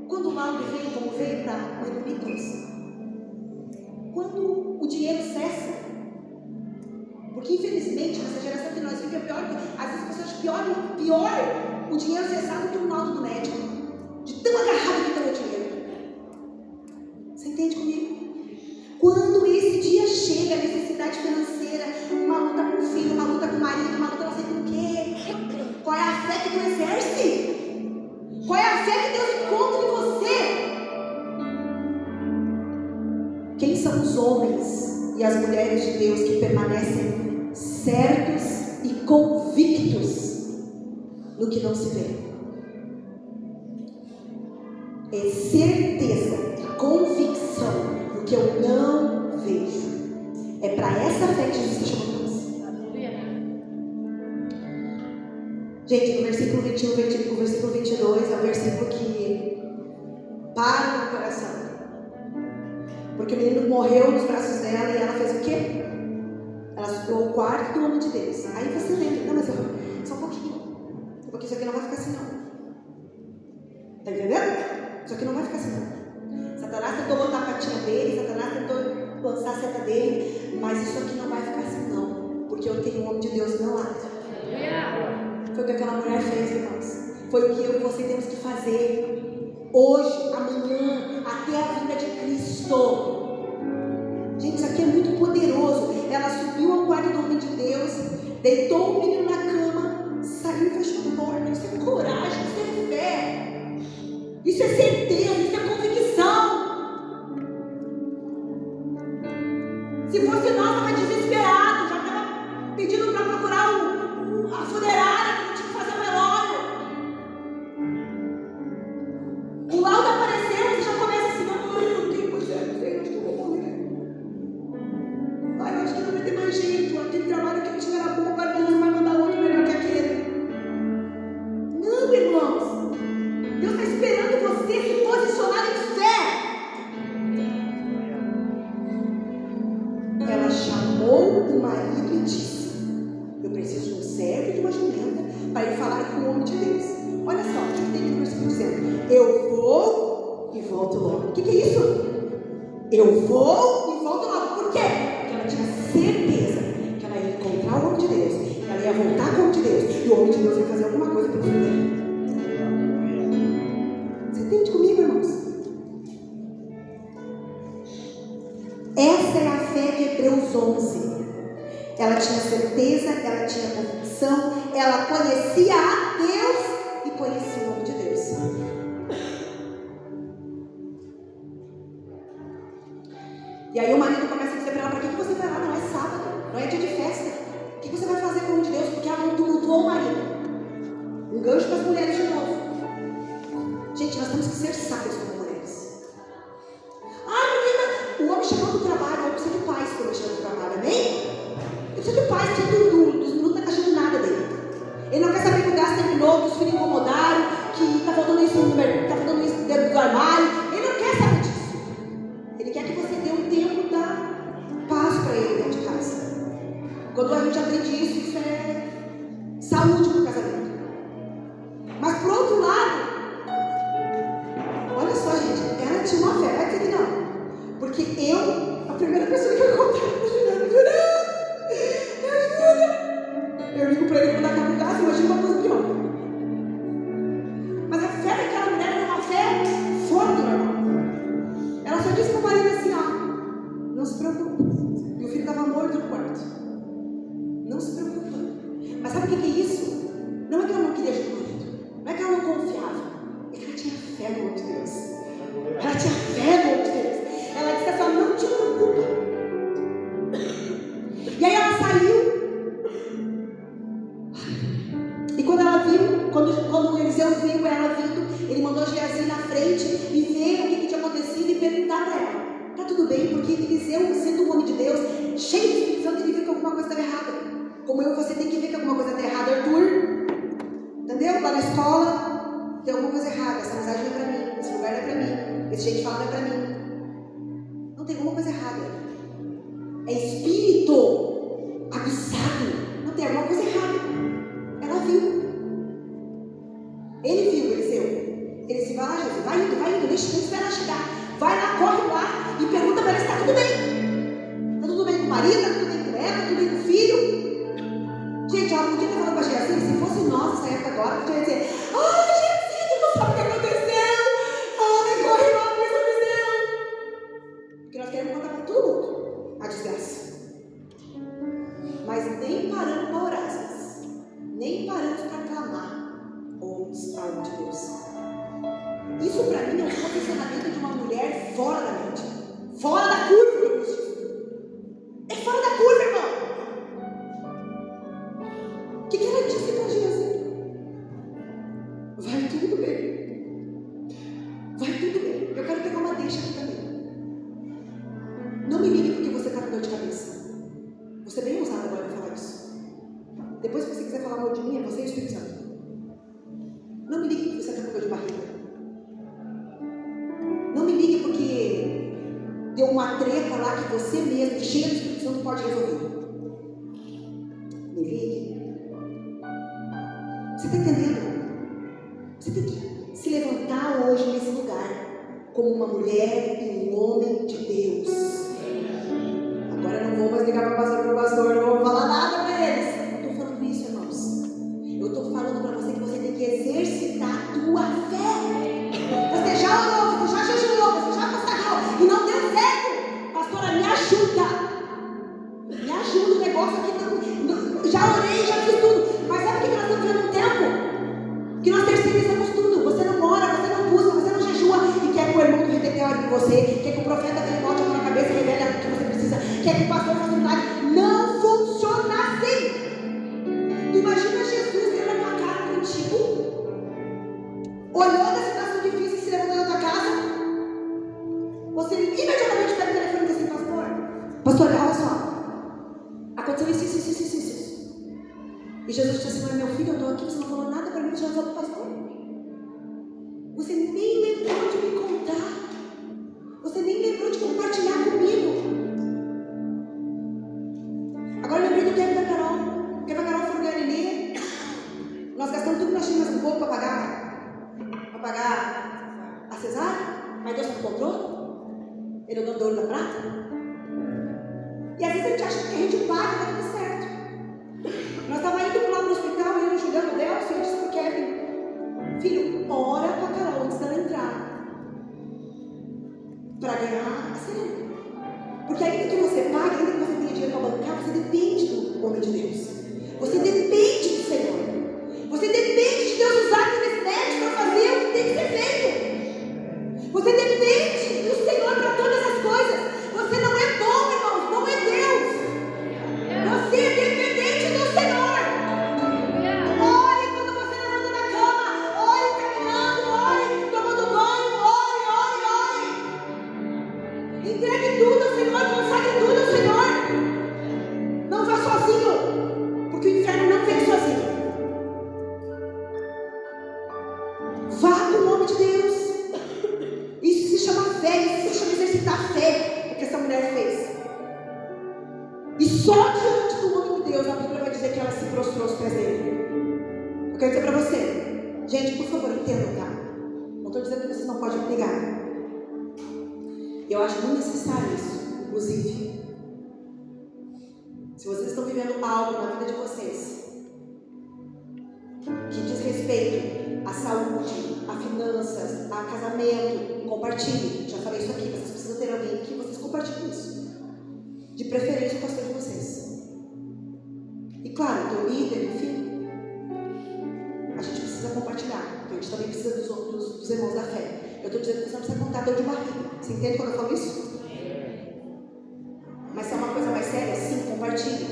quando o mal vem, como veio para o Nicolas, quando o dinheiro cessa, porque infelizmente nessa geração que nós vivemos é pior, às vezes as pessoas pior o dinheiro cessar do que o laudo do médico, de tão agarrado que está o dinheiro. Você entende comigo? Quando esse dia chega, a necessidade financeira, uma luta com o filho, uma luta com o marido, uma luta não sei com o quê, qual é a fé que tu exerce? Qual é a fé que Deus encontra em você? Quem são os homens e as mulheres de Deus que permanecem certos e convictos no que não se vê? É certeza e convicção no que eu não vejo. É para essa fé que Jesus está chamando nós. Gente, no versículo 21, o versículo 22 é o versículo que para no coração. Porque o menino morreu nos braços dela e ela fez o quê? Ela subiu ao quarto do homem de Deus. Aí você lembra, não, mas só um pouquinho. Porque isso aqui não vai ficar assim não. Tá entendendo? Isso aqui não vai ficar assim não. Satanás tentou botar a patinha dele, Satanás tentou lançar a seta dele, mas isso aqui não vai ficar assim não. Porque eu tenho um homem de Deus do meu lado. Foi o que aquela mulher fez, irmãos. Foi o que eu e você temos que fazer hoje, amanhã, até a vinda de Cristo. Gente, isso aqui é muito poderoso. Ela subiu ao quarto do homem de Deus, deitou o menino na cama, saiu e fechou a porta. Isso é coragem, isso é fé, isso é certeza, isso é convicção. Se fosse nós, estava desesperado, já estava pedindo para procurar a funerária, que tinha que fazer o velório. O laudo apareceu, você já começa assim, não tem, pois é, não sei, acho que eu vou morrer. Ai, eu acho que não vai ter mais jeito, aquele trabalho que eu tinha era bom, agora Deus vai mandar outro melhor que aquele. Não, irmãos, Deus está esperando você se posicionar em fé. Ela chamou o marido e disse: eu preciso de um servo e de uma jumenta para ir falar com o homem de Deus. Olha só, o que tem no versículo dizendo: eu vou e volto logo. O que é isso? Eu vou e volto logo. Por quê? Porque ela tinha certeza que ela ia encontrar o homem de Deus, que ela ia voltar com o homem de Deus, e o homem de Deus ia fazer alguma coisa pelo filho dela. Você entende comigo, irmãos? Essa é a fé de Hebreus 11. Ela tinha certeza, ela tinha convicção, ela conhecia a Deus e conhecia o nome de Deus. E aí o marido começa a dizer para ela: para que você vai lá? Não é sábado, não é dia de festa. O que você vai fazer com o nome de Deus? Porque ela não tumultuou o marido. Um gancho para as mulheres de novo. Gente, nós temos que ser sábios como mulheres. Ah, menina, o homem chegou do trabalho, o homem precisa de paz quando ele chega do trabalho, amém? Ele precisa de paz, precisa dos minutos, não está achando nada dele. Ele não quer saber que o gás terminou, que os filhos incomodaram, que está faltando isso dentro do armário. Ele não quer saber disso. Ele quer que você dê um tempo da paz para ele dentro de casa. Quando a gente aprende isso, isso é saúde para o casamento. Mas por outro lado, olha só, gente, ela ligo para ele quando acaba o gás, imagina uma coisa pior. Mas a fé daquela mulher era uma fé fora do normal. Ela só disse para o marido assim, ó, não se preocupe. E o filho estava morto no quarto. Não se preocupa. Mas sabe o que é isso? Não é que ela não queria ajudar o marido. Não é que ela não confiava. É que ela tinha fé no amor de Deus. Ela tinha fé no amor de Deus. Ela disse assim, ó, não te preocupa. E aí ela saiu. E quando ela viu, quando o Eliseu viu ela vindo, ele mandou Geazi na frente e ver o que tinha acontecido e perguntar para ela. Tá tudo bem? Porque Eliseu, sendo um homem de Deus, cheio de Espírito Santo, ele viu que alguma coisa estava errada. Como eu e você tem que ver que alguma coisa está errada, Arthur. Entendeu? Lá na escola, tem alguma coisa errada. Essa amizade não é para mim. Esse lugar não é para mim. Esse jeito de falar não é para mim. Não tem alguma coisa errada. É espírito aguçado. Não tem alguma coisa errada. Ela viu. Ele viu, Eliseu. Ele disse, vai lá, Jesus, vai indo, deixa ela chegar. Vai lá, corre lá e pergunta para ela se está tudo bem. Está tudo bem com o marido, está tudo bem com ela, está tudo bem com o filho. Gente, ela podia ter falado para Geazi, se fosse nós nessa época agora, podia dizer, ai, Geazi, tu não sabe o que aconteceu. Ai, corre lá, pensa no céu. Porque nós queremos contar para todo mundo a desgraça. Mas nem paramos para orar, nem paramos para clamar ouves a alma de Deus. Isso para mim é um posicionamento de uma mulher fora da mente, fora da curva, meu Deus. É fora da curva, irmão. O que ela disse para Jesus? Vai tudo bem. Vai tudo bem. Eu quero pegar uma deixa aqui também. Não me ligue porque você está com dor de cabeça. Você é bem ousado agora para falar isso. Depois, se você quiser falar mal de mim, é você e o Espírito Santo. Não me ligue porque você está com dor de barriga. Não me ligue porque deu uma treta lá que você mesmo, cheio do Espírito Santo, pode resolver. Me ligue. Você está entendendo? Você tem que se levantar hoje nesse lugar como uma mulher e um homem de Deus. Agora eu não vou mais ligar para o pastor, não vou falar nada para eles. Eu estou falando isso, irmãos. Eu estou falando para você que você tem que exercitar a tua fé. Você já orou, você já jejuou, você já consagrou e não deu certo. Pastora, me ajuda. Me ajuda, o negócio aqui não, já orei, já fiz tudo. Mas sabe o que nós estamos vivendo um tempo? Que nós terceirizamos tudo. Você não ora, você não busca, você não jejua e quer que o irmão retenha a hora em você, quer que o profeta venha e bote a mão na cabeça e revele o que você precisa, quer que o pastor faça um milagre. Não funciona assim. Imagina Jesus dentro da tua casa contigo, olhou da situação difícil e se levantou da tua casa. Você imediatamente pega o telefone e diz assim, pastor, olha só, aconteceu isso. E Jesus disse assim, mas meu filho, eu estou aqui, você não falou nada para mim, você já falou para o pastor. Você nem lembrou de me contar. Você nem lembrou de compartilhar comigo. Agora eu lembrei do tempo da Carol. Porque a Carol foi no Galileu. Nós gastamos tudo que nós tínhamos um pouco para pagar a cesárea. Mas Deus não encontrou. Ele não deu ouro da prata. E às vezes a gente acha que a gente paga e vai tudo certo. Nós estávamos indo lá para o hospital, eu ajudando o Delcio, e eu disse para o Kevin, filho, ora para a Carol antes dela entrar. Para ganhar a cesárea. Porque ainda que você pague, ainda que você tenha dinheiro para bancar, você depende do homem de Deus. Você depende do Senhor. Você depende de Deus usar aqueles médicos para fazer o que tem que ser feito. Você depende do Senhor para todas as coisas. Você não é bom, irmãos, não é Deus. Você é dependente do Senhor. Ore quando você levanta da cama. Ore caminhando, ore tomando banho, ore. Entregue tudo ao Senhor, consagre tudo ao Senhor. Não vá sozinho, porque o inferno não vem sozinho. Vá com o nome de Deus. Isso se chama fé, isso se chama exercitar fé, o que essa mulher fez. E só diante do nome de Deus a Bíblia vai dizer que ela se prostrou aos pés dele. Eu quero dizer para você, gente, por favor, entendam, tá? Não estou dizendo que vocês não podem pegar. Eu acho muito necessário isso, inclusive. Se vocês estão vivendo algo na vida de vocês respeito à saúde, a finanças, a casamento, compartilhe. Já falei isso aqui, vocês precisam ter alguém que vocês compartilhem isso. De preferência o pastor de vocês. E claro, teu líder, enfim, a gente precisa compartilhar, porque a gente também precisa dos irmãos da fé. Eu estou dizendo que você não precisa contar dor de barriga. Você entende quando eu falo isso? Mas se é uma coisa mais séria, sim, compartilhe.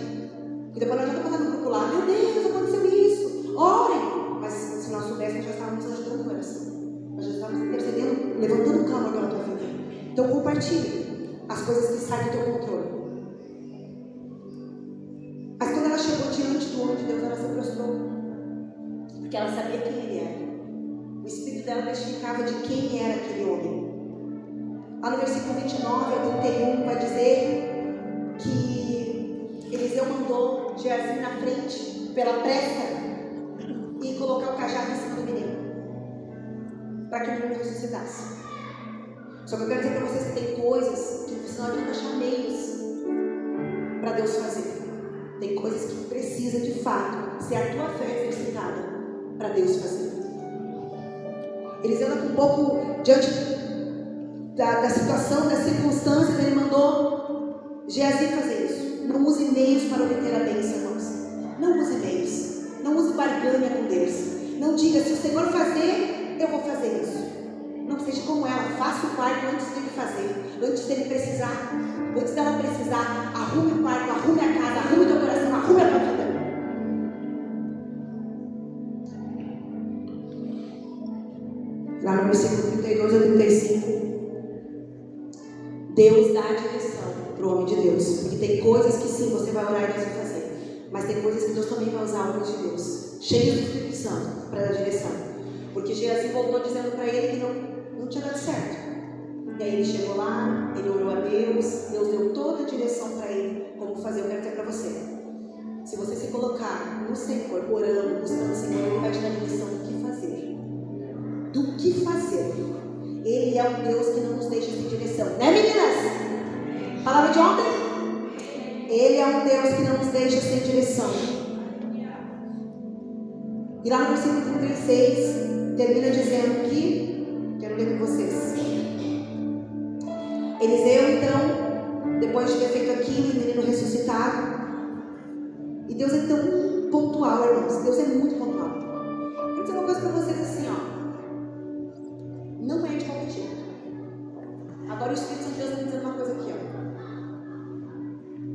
E depois não adianta botar no grupo lá, meu Deus, aconteceu isso, orem. Mas se nós soubéssemos, já estávamos ajudando com oração. Nós já estávamos intercedendo, levantando o clamor pela tua vida. Então compartilhe as coisas que saem do teu controle. Mas quando ela chegou diante do homem de Deus, ela se prostrou. Porque ela sabia quem ele era. O espírito dela testificava de quem era aquele homem. Lá no versículo 29 ao 31 vai dizer que Eliseu mandou Geazi na frente, pela pressa, e colocar o cajado em cima do menino, para que o menino ressuscitasse. Só que eu quero dizer para vocês que tem coisas que você não adianta achar meios para Deus fazer. Tem coisas que precisa de fato ser a tua fé exercitada para Deus fazer. Eliseu anda um pouco diante da situação, das circunstâncias, ele mandou Geazi fazer isso. Não use meios para obter a bênção, irmãos. Não use meios. Não use barganha com Deus. Não diga, se o Senhor fazer, eu vou fazer isso. Não seja como ela, faça o quarto antes dele fazer, antes dele precisar, antes dela precisar. Arrume o quarto, arrume a casa, arrume o teu coração, arrume a tua vida. Lá no versículo 32 a 35, Deus dá a direção para o homem de Deus. Porque tem coisas que sim, você vai orar e Deus vai fazer. Mas tem coisas que Deus também vai usar o homem de Deus, cheio do Espírito Santo, para dar direção. Porque Geazi voltou dizendo para ele que não tinha dado certo. E aí ele chegou lá, ele orou a Deus, Deus deu toda a direção para ele, como fazer. Eu quero dizer para você, se você se colocar no Senhor, orando, buscando o Senhor, Ele vai te dar direção do que fazer. Do que fazer. Ele é um Deus que não nos deixa sem direção, né, meninas? Palavra de ontem? Ele é um Deus que não nos deixa sem direção. E lá no versículo 36 termina dizendo que, quero ler com vocês, Eliseu então, depois de ter feito aquilo, o menino ressuscitado, e Deus é tão pontual, irmãos, Deus é muito pontual. Quero dizer uma coisa para vocês assim, ó, não é de qualquer jeito. Agora o Espírito Santo de Deus está me dizendo uma coisa aqui, ó.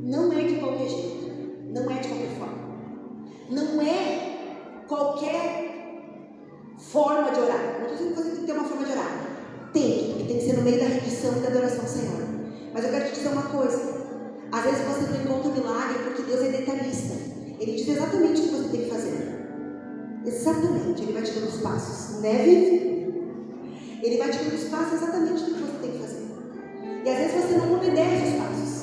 Não é de qualquer jeito, não é de qualquer forma, não é qualquer forma de orar. Não estou dizendo que você tem que ter uma forma de orar. Porque tem que ser no meio da rendição e da adoração ao Senhor. Mas eu quero te dizer uma coisa. Às vezes você não encontra milagre porque Deus é detalhista. Ele diz exatamente o que você tem que fazer. Exatamente. Ele vai te dando os passos. Né, Vivi? Ele vai te dando os passos exatamente do que você tem que fazer. E às vezes você não obedece os passos.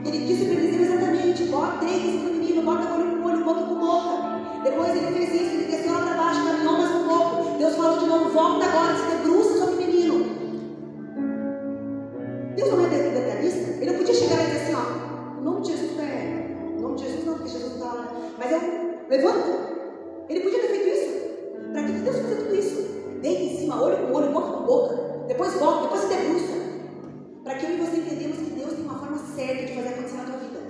Ele disse para eles exatamente: bota 3 no menino, bota olho com olho, boca com boca. Depois ele fez isso, ele desceu lá para baixo, caminhou mais um pouco. Deus falou de novo: volta agora, se debruça sobre o menino. Deus não é detalhista. Ele não podia chegar e dizer assim: ó, o nome de Jesus o nome de Jesus não, porque Jesus não está lá. Mas eu levanto. Ele podia ter feito isso. Para que Deus fazer tudo isso? Deita em cima, olho com olho, boca com boca. Depois volta, depois se debruça. Para que eu e você entendamos que Deus tem uma forma certa de fazer acontecer na tua vida.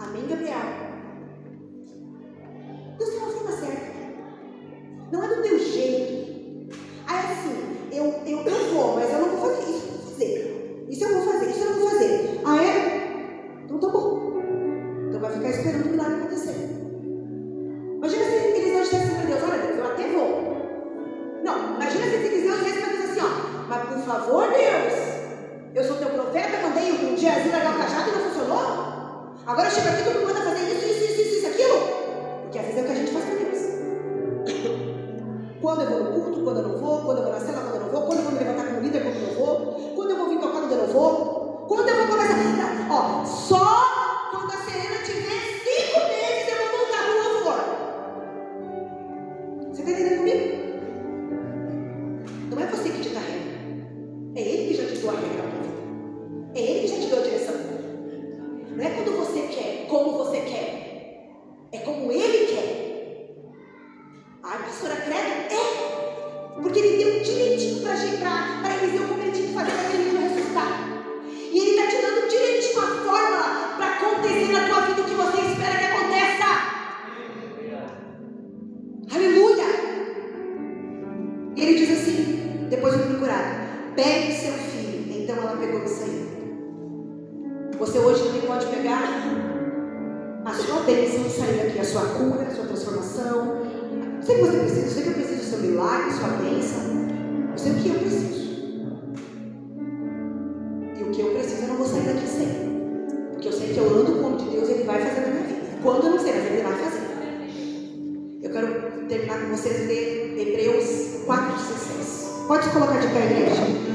Amém, Gabriel? Deus tem uma forma certa. Não é do teu jeito. Aí assim, eu vou, mas eu não vou fazer isso. Vou fazer. Isso eu vou fazer, isso eu não vou fazer. Ah, é? Então tá bom. Então vai ficar esperando o milagre acontecer. Imagina se eles não dissessem para Deus: olha, Deus, eu até vou. Não, imagina se eles não dissessem para Deus assim: ó, mas por favor, Deus, eu sou teu profeta, mandei um Geazi largar o cajado e não funcionou. Agora chega aqui, tu me manda fazer isso, aquilo. Porque às vezes é o que a gente faz com Deus. Quando eu vou no culto, quando eu não vou, quando eu vou na cela, quando eu não vou, quando eu vou me levantar como líder, quando eu não vou, quando eu vou vir tocar, quando eu não vou, quando eu vou começar. Ó, só quando a Serena tiver 5 meses eu vou voltar pro louvor. Você está entendendo comigo? Não é você que te carrega. É Ele que já te deu a regra na tua vida. É Ele que já te deu a direção. Não é quando você quer, como você quer. É como Ele quer. Ai, pastora, credo? É! Porque ele deu direitinho para Eliseu como ele tinha que fazer para aquele menino ressuscitar. E ele está te dando direitinho a fórmula para acontecer na tua vida o que você espera que aconteça. Aleluia! E ele diz assim, depois de procurado: pegue seu filho. Então ela pegou e saiu. Você hoje também pode pegar a sua bênção e sair aqui, a sua cura, a sua transformação. Eu sei que você precisa, eu sei que eu preciso do seu milagre, sua bênção. Eu sei o que eu preciso. E o que eu preciso eu não vou sair daqui sem. Porque eu sei que eu ando com o nome de Deus e Ele vai fazer na minha vida. Quando eu não sei, mas Ele vai fazer. Eu quero terminar com vocês ler Hebreus 4:16. Pode colocar de pé, igreja?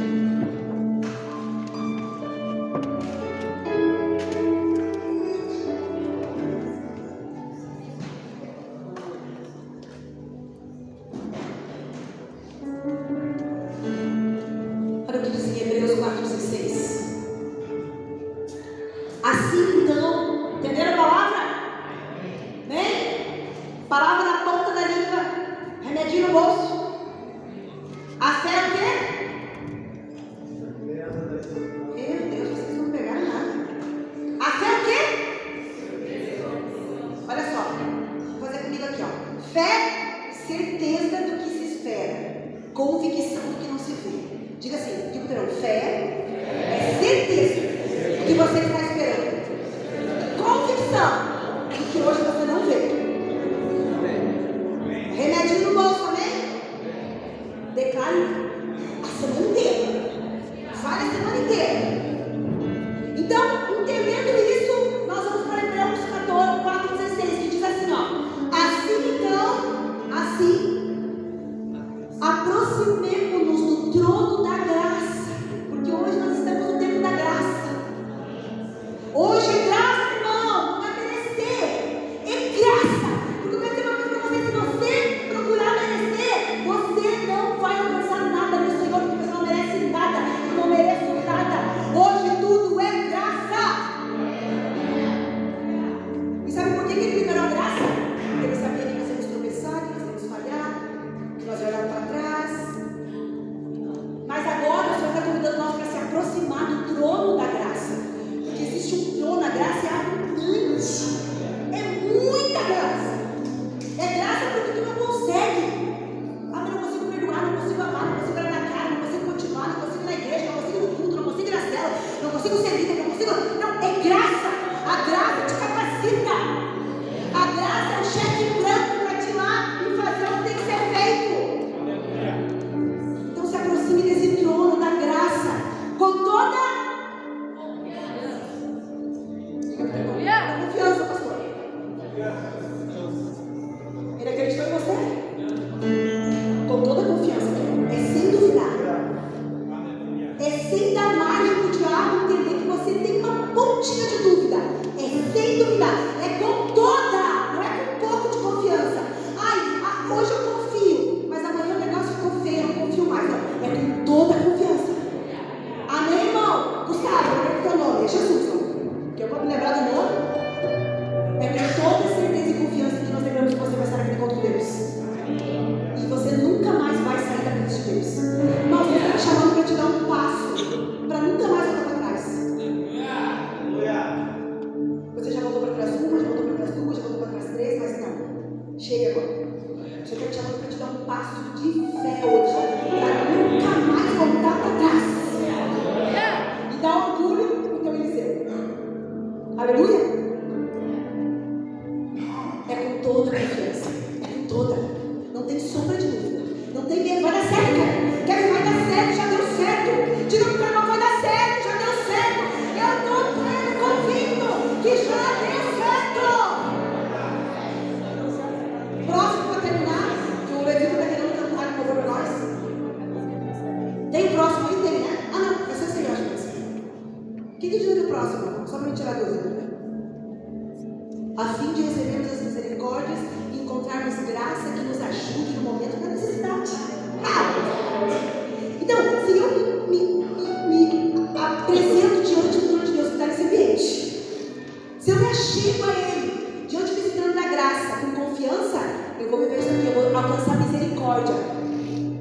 Se eu me achego a Ele diante desse trono da graça com confiança, eu vou viver isso aqui, eu vou alcançar misericórdia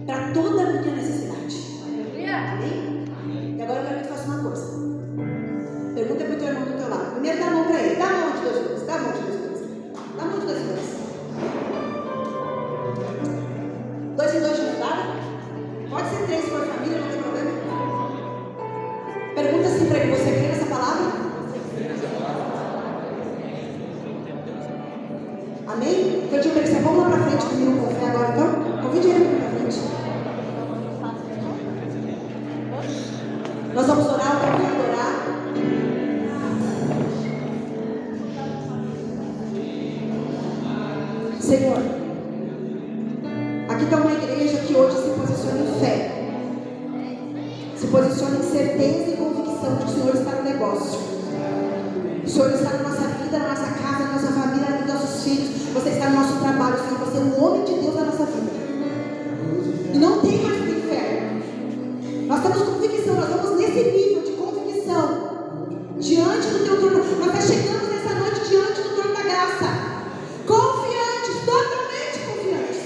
para toda a minha necessidade. Amém? E agora eu quero que tu faça uma coisa. Pergunta para o teu irmão do teu lado. Primeiro dá a mão para ele. Dá a mão de Deus coisas. Dá a mão de Deus coisas. Dá a mão de Deus coisas. 2 em 2 de mudada? Pode ser 3 se for família, não tem problema. Pergunta assim para ele: você crê nessa palavra? Amém? Então eu digo para ele: vamos lá para frente comigo com fé agora, então? Convide ele para frente. Nós vamos orar, vamos adorar. Senhor, aqui está uma igreja que hoje se posiciona em fé, se posiciona em certeza e convicção de que o Senhor está no negócio. O Senhor está na nossa vida, na nossa casa, na nossa família, nos nossos filhos. Você está no nosso trabalho, Senhor. Você é um homem de Deus na nossa vida. E não tem mais o inferno. Nós temos convicção, nós vamos nesse nível de convicção diante do teu trono. Nós chegamos nessa noite diante do trono da graça, confiantes, totalmente confiantes,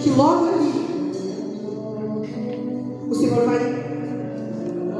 que logo ali o Senhor vai